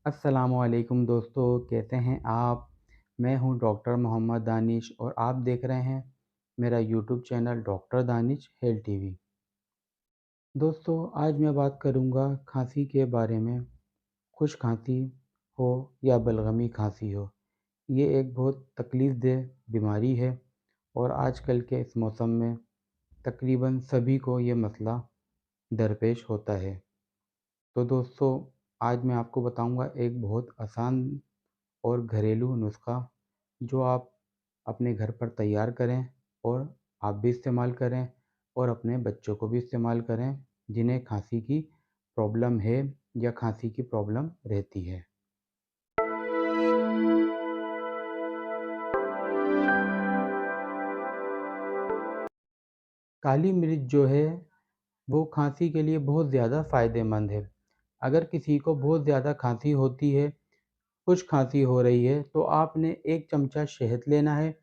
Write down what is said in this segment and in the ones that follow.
अस्सलामुअलैकुम दोस्तों, कैसे हैं आप? मैं हूं डॉक्टर मोहम्मद दानिश और आप देख रहे हैं मेरा YouTube channel doctor Danish health TV. दोस्तों, आज मैं बात करूंगा खांसी के बारे में। खुश खांसी हो या बलगमी खांसी हो, ये एक बहुत तकलीफ़देह बीमारी है और आजकल के इस मौसम में तकरीबन सभी को ये मसला दरपेश होता है। तो दोस्तों, आज मैं आपको बताऊंगा एक बहुत आसान और घरेलू नुस्खा जो आप अपने घर पर तैयार करें और आप भी इस्तेमाल करें और अपने बच्चों को भी इस्तेमाल करें जिन्हें खांसी की प्रॉब्लम है या खांसी की प्रॉब्लम रहती है। काली मिर्च जो है वो खांसी के लिए बहुत ज़्यादा फ़ायदेमंद है। अगर किसी को बहुत ज़्यादा खांसी होती है, खुश खांसी हो रही है, तो आपने 1 चमचा शहद लेना है।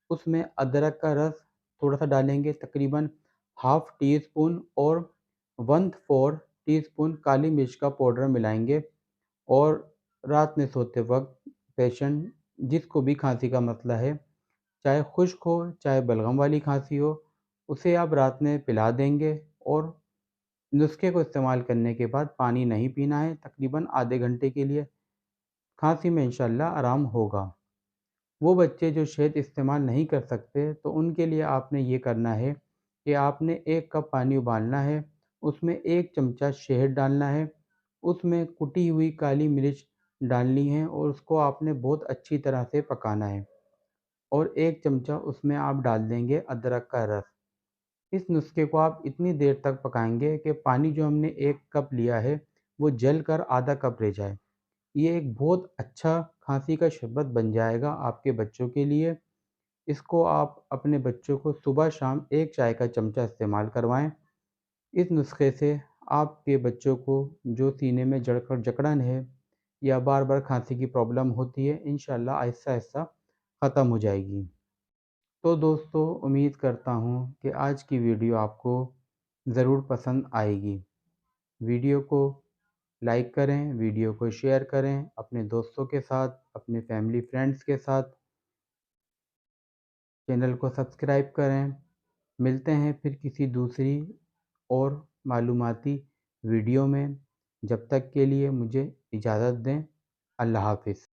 उसमें अदरक का रस थोड़ा-सा डालेंगे, तकरीबन हाफ़ टी स्पून और 1/4 टीस्पून काली मिर्च का पाउडर मिलाएँगे और रात में सोते वक़्त पेशेंट जिसको भी खांसी का मसला है, चाहे खुश्क हो, चाहे बलगम वाली खांसी हो, उसे आप रात में पिला देंगे और नुस्खे को इस्तेमाल करने के बाद पानी नहीं पीना है तकरीबन आधे घंटे के लिए। खांसी में इंशाल्लाह आराम होगा। वो बच्चे जो शहद इस्तेमाल नहीं कर सकते, तो उनके लिए आपने ये करना है कि आपने 1 कप पानी उबालना है, उसमें 1 चमचा शहद डालना है, उसमें कुटी हुई काली मिर्च डालनी है और उसको आपने बहुत अच्छी तरह से पकाना है और 1 चमचा उसमें आप डाल देंगे अदरक का रस। इस नुस्खे को आप इतनी देर तक पकाएँगे कि पानी जो हमने 1 कप लिया है, वो जल कर आधा कप रह जाए। ये एक बहुत अच्छा खांसी का शरबत बन जाएगा आपके बच्चों के लिए। इसको आप अपने बच्चों को सुबह-शाम 1 चाय का चमचा इस्तेमाल करवाएँ। इस नुस्खे से आपके बच्चों को जो सीने में जकड़न है या बार-बार खांसी की प्रॉब्लम होती है, इंशाल्लाह आहिस्ता-आहिस्ता ख़त्म हो जाएगी। तो दोस्तों, उम्मीद करता हूँ कि आज की वीडियो आपको ज़रूर पसंद आएगी। वीडियो को लाइक करें, वीडियो को शेयर करें अपने दोस्तों के साथ, अपने फैमिली फ्रेंड्स के साथ। चैनल को सब्सक्राइब करें। मिलते हैं फिर किसी दूसरी और मालूमाती वीडियो में। जब तक के लिए मुझे इजाज़त दें। अल्लाह हाफ़िज़।